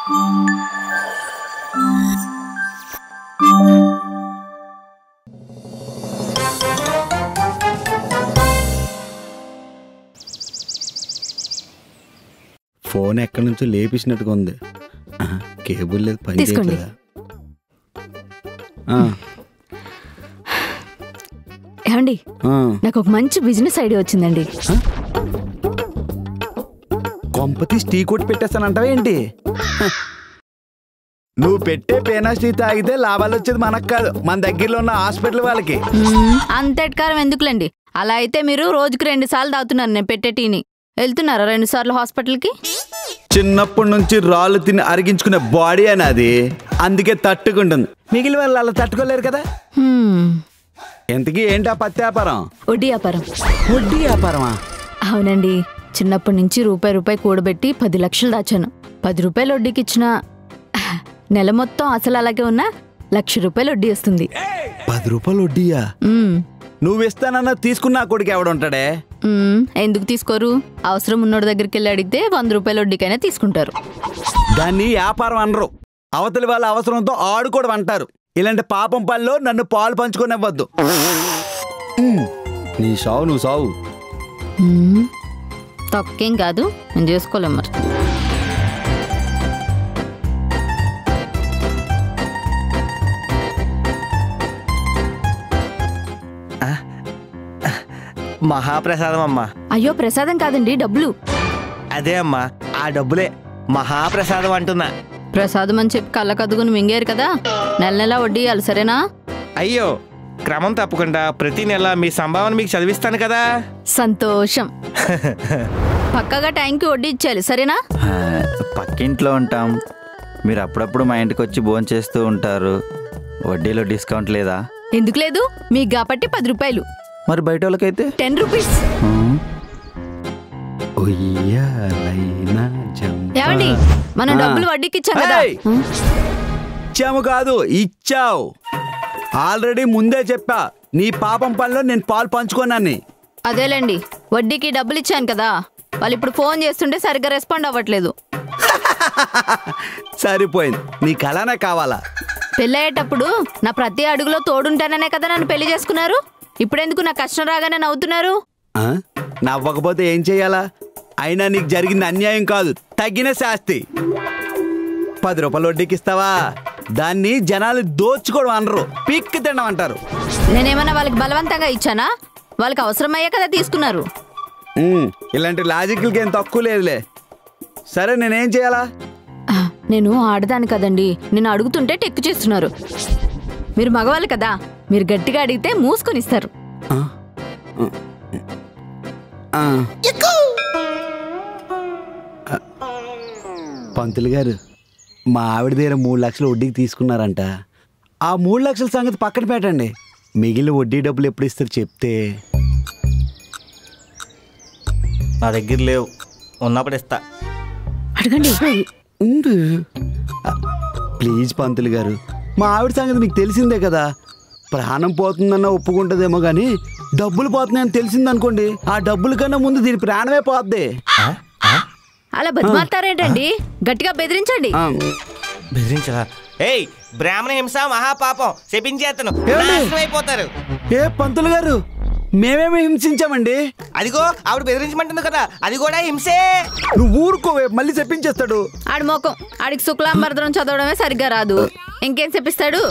Phone ఎక్కడి నుంచో లేపించినట్టుగా ఉంది. కేబుల్ లేదు, పని చేయట్లేదా? ఏమండి, నాకు ఒక మంచి బిజినెస్ ఐడియా వచ్చిందండి. కొంపతీసి టీ కొట్టి పెట్టేస్తానంటావా ఏంటి? నువ్వు పెట్టే పేనాస్ టీ తాగితే లాభాలు వచ్చేది మనకు కాదు, మన దగ్గరలో ఉన్న హాస్పిటల్ వాళ్ళకి. అంతటికారం ఎందుకులేండి. అలా అయితే మీరు రోజుకి 2 సార్లు తాగుతున్నారు నేను పెట్టే టీని. వెళ్తున్నారా 2 సార్లు హాస్పిటల్కి? చిన్నప్పటి నుంచి రాళ్ళు తిని అరిగించుకునే బాడీ అని అది, అందుకే తట్టుకుంటుంది. మిగిలిన వాళ్ళు అలా తట్టుకోలేరు కదా. ఎంతకీ ఏంటి ఆ పత్తి వ్యాపారం? వడ్డీ వ్యాపారం. వడ్డీ వ్యాపారమా? అవునండి. చిన్నప్పటి నుంచి రూపాయి కూడబెట్టి 10 లక్షలు దాచాను. 10 రూపాయలు వడ్డీకి ఇచ్చిన నెల మొత్తం అసలు అలాగే ఉన్నా 1,00,000 రూపాయలు వడ్డీ వస్తుంది. 10 రూపాయలు వడ్డీయా? నువ్వు ఇస్తానన్నా తీసుకున్నా కొడుకు ఎవడుంటాడే? ఎందుకు తీసుకోరు? అవసరం ఉన్నోడి దగ్గరికి వెళ్ళి అడిగితే 100 రూపాయల వడ్డీకైనా తీసుకుంటారు. దాన్ని వ్యాపారం అనరు, అవతలి వాళ్ళ అవసరంతో ఆడుకోవడం అంటారు. ఇలాంటి పాపం పనిలో నన్ను పాలు పంచుకోనివ్వద్దు. నీ సావు నువ్వు సావు. తక్కువేం కాదు, నేను చేసుకోలేం. మరి మహాప్రసాదం అమ్మా. అయ్యో, ప్రసాదం కాదండి, డబ్బులు. అదే అమ్మా, ఆ డబ్బులే మహాప్రసాదం అంటున్నా. ప్రసాదం అని చెప్పి కళ్ళ కదుగుని మింగారు కదా, నెల వడ్డీ ఇవ్వాలి, సరేనా? అయ్యో, క్రమం తప్పకుండా ప్రతి నెల మీ సంభావన మీకు చదివిస్తాను కదా. సంతోషం. పక్కగా టైంకి వడ్డీ ఇచ్చేయాలి, సరేనా? పక్కింట్లో ఉంటాం, మీరు అప్పుడప్పుడు మా ఇంటికి వచ్చి భోజనం చేస్తూ ఉంటారు. వడ్డీలో డిస్కౌంట్ లేదా? ఎందుకు లేదు, మీకు కాబట్టి 10 రూపాయలు. మరి బయట వాళ్ళకైతే 10 రూపీస్. ఏమండి, మనం డబ్బులు వడ్డీకి ఇచ్చాం కదా. ఇచ్చాము కాదు, ఇచ్చావు. ఆల్రెడీ ముందే చెప్పా, నీ పాపం పనిలో నేను పాలు పంచుకోనని. అదేలేండి, వడ్డీకి డబ్బులు ఇచ్చాను కదా. వాళ్ళు ఇప్పుడు ఫోన్ చేస్తుంటే సరిగ్గా రెస్పాండ్ అవ్వట్లేదు. సరిపోయింది, నీకు అలానే కావాలా? పెళ్ళయ్యేటప్పుడు నా ప్రతి అడుగులో తోడుంటాననే కదా నన్ను పెళ్లి చేసుకున్నారు. ఇప్పుడెందుకు నా కష్టం రాగానే నవ్వుతున్నారు? నవ్వకపోతే ఏం చెయ్యాలా? అయినా నీకు జరిగింది అన్యాయం కాదు, తగిన శాస్తి. 10 రూపాయలు వడ్డీకి ఇస్తావా? దాన్ని జనాలు దోచుకోవడం అనరు, పిక్కి తినడం అంటారు. నేనేమన్నా వాళ్ళకి బలవంతంగా ఇచ్చానా? వాళ్ళకి అవసరమయ్యే కదా తీసుకున్నారు. ఇలాంటి లాజిక్లకి ఏం తక్కువ లేదులే. సరే, నేనేం చేయాలా? నేను ఆడదాను కదండి, నేను అడుగుతుంటే టెక్కు చేస్తున్నారు. మీరు మగవాళ్ళు కదా, మీరు గట్టిగా అడిగితే మూసుకొని ఇస్తారు. పంతులు గారు, మా ఆవిడ దగ్గర 3 లక్షలు వడ్డీకి తీసుకున్నారంట. ఆ 3 లక్షల సంగతి పక్కన పెట్టండి, మిగిలిన వడ్డీ డబ్బులు ఎప్పుడు ఇస్తారు చెప్తే. నా దగ్గర లేవు, ఉన్నప్పుడు ఇస్తా. అడగండి. ప్లీజ్ పంతులు గారు, మా ఆవిడ సంగతి మీకు తెలిసిందే కదా. ప్రాణం పోతుందన్న ఒప్పుకుంటుందేమో కానీ డబ్బులు పోతున్నాయని తెలిసిందనుకోండి, ఆ డబ్బుల కన్నా ముందు దీని ప్రాణమే పోద్ది. అలా బతిమాలుతారేంటండి? గట్టిగా బెదిరించండి. బెదిరించరా? ఏయ్, బ్రాహ్మణ హింస మహాపాపం, శపించేతను అయిపోతారు. ఏ పంతులు గారు, మేమేమి హింసించామండి? అదిగో ఆవిడ బెదిరించమంటుంది కదా, అది కూడా హింసే. నువ్వు ఊరుకోవే, మళ్ళీ చెప్పించేస్తాడు. ఆడి మోకం, ఆడికి శుక్లాంబరదనం చదవడమే సరిగ్గా రాదు, ఇంకేం చెప్పిస్తాడు?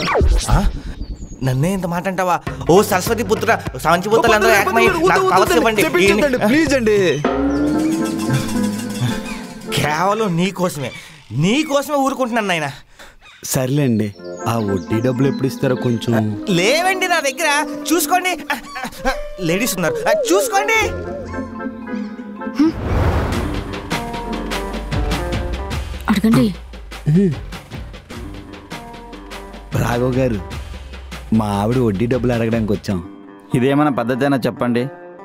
నన్నే ఇంత మాట అంటావా? ఓ సరస్వతి పుత్ర, సాంచిపుత్రులందరూ ప్లీజ్ అండి. కేవలం నీకోసమే ఊరుకుంటున్నాను నాయన. సర్లేండి, ఆ వడ్డీ డబ్బులు ఎప్పుడు ఇస్తారో కొంచెం. లేవండి నా దగ్గర, చూసుకోండి. లేడీస్ ఉన్నారు, చూసుకోండి. అడగండి. రాఘవ్ గారు, మా ఆవిడ వడ్డీ డబ్బులు అడగడానికి వచ్చాం. ఇదేమైనా పద్ధతి అయినా చెప్పండి?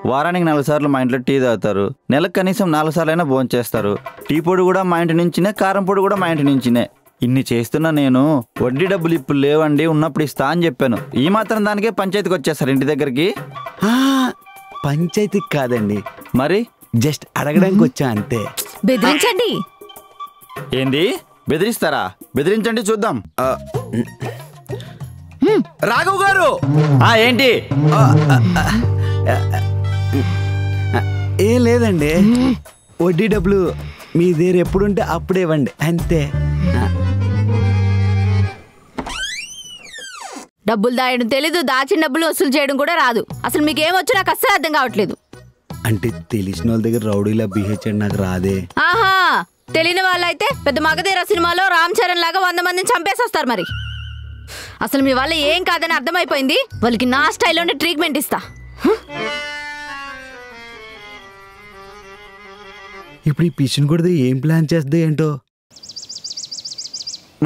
వారానికి 4 సార్లు మా ఇంట్లో టీ తాగుతారు, నెలకు కనీసం 4 సార్లు అయినా భోజనం చేస్తారు. టీ పొడి కూడా మా ఇంటి నుంచినే, కారం పొడి కూడా మా ఇంటి నుంచినే. ఇన్ని చేస్తున్నా నేను వడ్డీ డబ్బులు ఇప్పుడు లేవండి, ఉన్నప్పుడు ఇస్తా అని చెప్పాను. ఈ మాత్రం దానికే పంచాయతీకి వచ్చేస్తారు ఇంటి దగ్గరికి. పంచాయతీకి కాదండి, మరి జస్ట్ అడగడానికి వచ్చా అంతే. బెదిరించండి. ఏంది? బెదిరిస్తారా? బెదిరించండి చూద్దాం. రాఘవ్ గారు ఏంటి? ఏం లేదండి, వడ్డీ డబ్బులు మీ దగ్గర ఎప్పుడుంటే అప్పుడే ఇవ్వండి అంతే. డబ్బులు దాయడం తెలీదు, దాచిన డబ్బులు వసూలు చేయడం కూడా రాదు. అసలు మీకేమొచ్చు నాకు అస్సలు అర్థం కావట్లేదు. అంటే తెలిసిన వాళ్ళ దగ్గర రౌడీలా బిహేవ్ చేయడం నాకు రాదే. ఆహా, తెలియని వాళ్ళైతే పెద్ద మగధీర సినిమాలో రామ్ చరణ్ లాగా 100 మందిని చంపేసి వస్తారు. మరి అసలు మీ వల్ల ఏం కాదని అర్థమైపోయింది. వాళ్ళకి నా స్టైల్లోనే ట్రీట్మెంట్ ఇస్తా. ఇప్పుడు ఈ పిచ్చిన కూడా ఏం ప్లాన్ చేస్తుంది ఏంటో.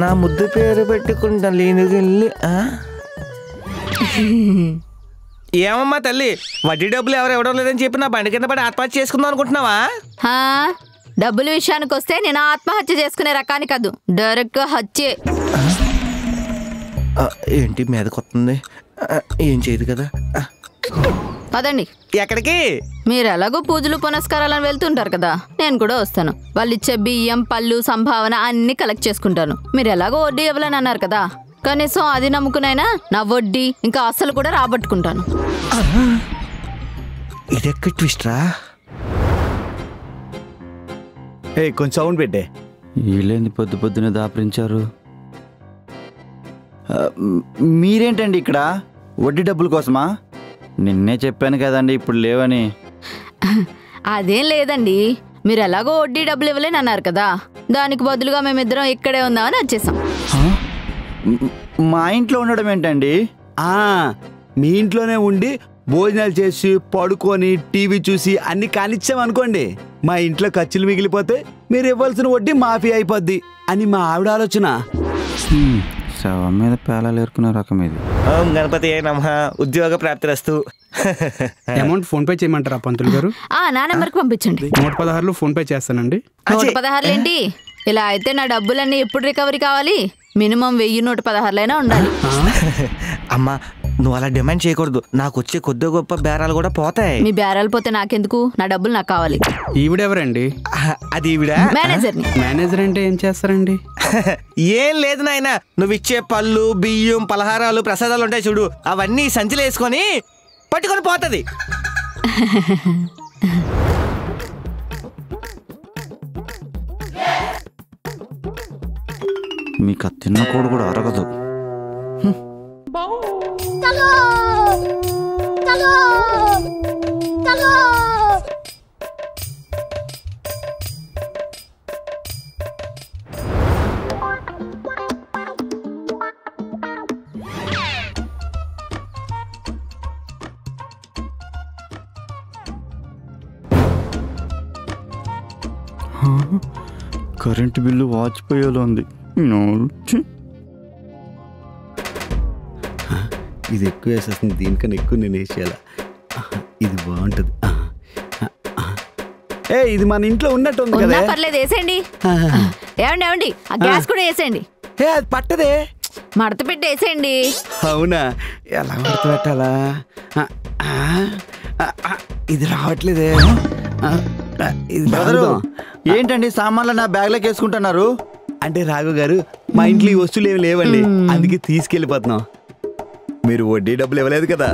నా ముద్దు పేరు పెట్టుకుంటా లేనుకెళ్ళి. ఏమమ్మా తల్లి, వడ్డీ డబ్బులు ఎవరు ఇవ్వడం లేదని చెప్పి నా బండి కింద పడి ఆత్మహత్య చేసుకుందాం అనుకుంటున్నావా? డబ్బుల విషయానికి వస్తే నేను ఆత్మహత్య చేసుకునే రకాన్ని కాదు, డైరెక్ట్ గా హత్యే. ఏంటి మీదకి వస్తుంది? ఏం చేయదు కదా. పదండి. ఎక్కడికి? మీరు ఎలాగో పూజలు పునస్కారాలను వెళ్తుంటారు కదా, నేను కూడా వస్తాను. వాళ్ళు ఇచ్చే బియ్యం, పళ్ళు, సంభావన అన్ని కలెక్ట్ చేసుకుంటాను. మీరు ఎలాగో వడ్డీ ఇవ్వాలని అన్నారు కదా, కనీసం అది నమ్ముకునైనా నా వడ్డీ ఇంకా అస్సలు కూడా రాబట్టుకుంటాను. ఇదెక్క ట్విస్ట్ రా. కొంచెం సౌండ్ పెట్టే. వీళ్ళేంది పొద్దు పొద్దునే దాపరించారు? మీరేంటండి ఇక్కడ? వడ్డీ డబ్బుల కోసమా? నిన్నే చెప్పాను కదండి ఇప్పుడు లేవని. అదేం లేదండి, మీరు ఎలాగో వడ్డీ డబ్బులు ఇవ్వలేని అన్నారు కదా, దానికి బదులుగా మేమిద్దరం ఇక్కడే ఉందామని వచ్చేసాం. మా ఇంట్లో ఉండడం ఏంటండి? మీ ఇంట్లోనే ఉండి భోజనాలు చేసి పడుకొని టీవీ చూసి అన్ని కానిచ్చామనుకోండి, మా ఇంట్లో ఖర్చులు మిగిలిపోతే మీరు ఇవ్వాల్సిన వడ్డీ మాఫీ అయిపోద్ది అని మా ఆవిడ ఆలోచన. శవం మీద పేలాలు ఏరుకునే రకం ఇది. గణపతి నమః. ఉద్యోగ ప్రాప్తిరస్తు. అమౌంట్ ఫోన్ పే చేయమంటారా పంతులు గారు? నా నెంబర్కి పంపించండి. 116 ఫోన్ పే చేస్తానండి. 116 ఏంటి? ఇలా అయితే నా డబ్బులన్నీ ఎప్పుడు రికవరీ కావాలి? మినిమం 1000 ఉండాలి. అమ్మా, నువ్వు అలా డిమాండ్ చేయకూడదు. నాకు వచ్చే కొద్ది గొప్ప బేరాలు కూడా పోతాయి. మీ బేరాలు పోతే నాకెందుకు? నా డబ్బులు నాకు కావాలి. ఈవిడెవరండి? అది ఈవిడ మేనేజర్ని. మేనేజర్ అంటే ఏం చేస్తారండి? ఏం లేదు నాయన, నువ్వు ఇచ్చే పళ్ళు, బియ్యం, పలహారాలు, ప్రసాదాలు ఉంటాయి చూడు, అవన్నీ సంచిలో వేసుకొని పట్టుకొని పోతుంది. మీకు ఆ తిన్న కోడు కూడా అరగదు. కరెంటు బిల్లు వాచిపోయేలా ఉంది. ఇది ఎక్కువ వేసేస్తుంది, దీనికన్నా ఎక్కువ నేను వేసేయాల. ఇది బాగుంటది. ఇది మన ఇంట్లో ఉన్నట్టు ఉంది కదా. పర్లేదు, వేసేయండి. ఏమండి ఏమండి, ఆ గ్యాస్ కూడా వేసేయండి. అది పట్టదే, మడత పెట్టి వేసేయండి. అవునా? ఎలా మడత పెట్టాలా? ఇది రావట్లేదే. ఏంటండి సామాన్లు నా బ్యాగ్లోకి వేసుకుంటున్నారు? అంటే రాఘవ్ గారు, మా ఇంట్లో ఈ వస్తువులు ఏమి లేవండి, అందుకే తీసుకెళ్ళిపోతున్నాం. మీరు వడ్డీ డబ్బులు ఇవ్వలేదు కదా.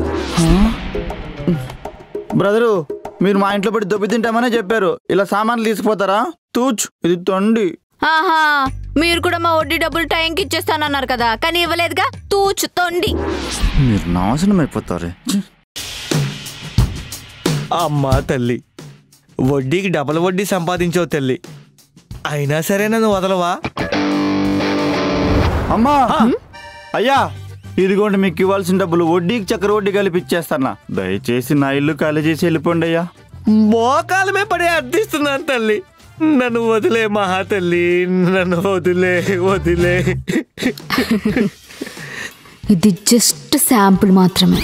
బ్రదరు, మీరు మా ఇంట్లో పడి దొబ్బి తింటామనే చెప్పారు, ఇలా సామాన్లు తీసుకుపోతారా? తూచ్, ఇది తొండి. ఆహా, మీరు కూడా మా వడ్డీ డబ్బులు టైంకి ఇచ్చేస్తానన్నారు కదా, కానీ ఇవ్వలేదుగా. తూచు తొండి. మీరు నాశనం అయిపోతారు. అమ్మా తల్లి, వడ్డీకి డబల్ వడ్డీ సంపాదించావు తల్లి, అయినా సరే నన్ను వదలవా? అమ్మా, అయ్యా, ఇదిగోండి మీకు ఇవ్వాల్సిన డబ్బులు. వడ్డీకి చక్కెర వడ్డీ కలిపి ఇచ్చేస్తానా. దయచేసి నా ఇల్లు ఖాళీ చేసి వెళ్ళిపోండి అయ్యా. మోకాలమే పడే అర్థిస్తున్నాను తల్లి, నన్ను వదిలే మహా తల్లి, నన్ను వదిలే వదిలే. ఇది జస్ట్ శాంపుల్ మాత్రమే.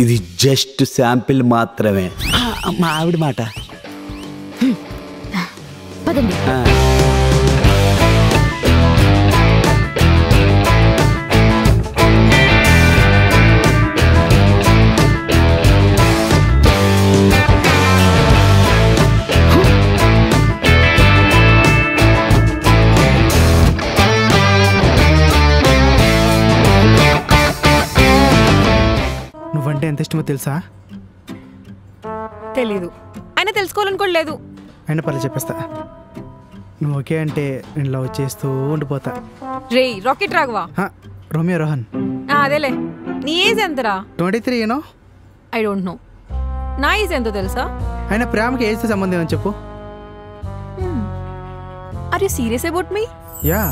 ఇది జస్ట్ శాంపిల్ మాత్రమే. మా ఆవిడ మాట. పదండి. అంటే ఎంత ఇష్టమో తెలుసా? తెలీదు, అయినా తెలుసుకోవాలనుకోలేదు. అయినా పర్లేదు చెప్పేస్తా. నువ్వు ఓకే అంటే నేను లవ్ చేస్తూ ఉండిపోతా. రే రాకెట్ రాఘవా. రోమియో రోహన్. అదేలే. నీ ఏజ్ ఎంతరా? 23 యూనో. I don't know. నా ఏజ్ ఎంతో తెలుసా? అయినా ప్రేమకి ఏజ్తో సంబంధం అని చెప్పు. Are you serious about me? Yeah.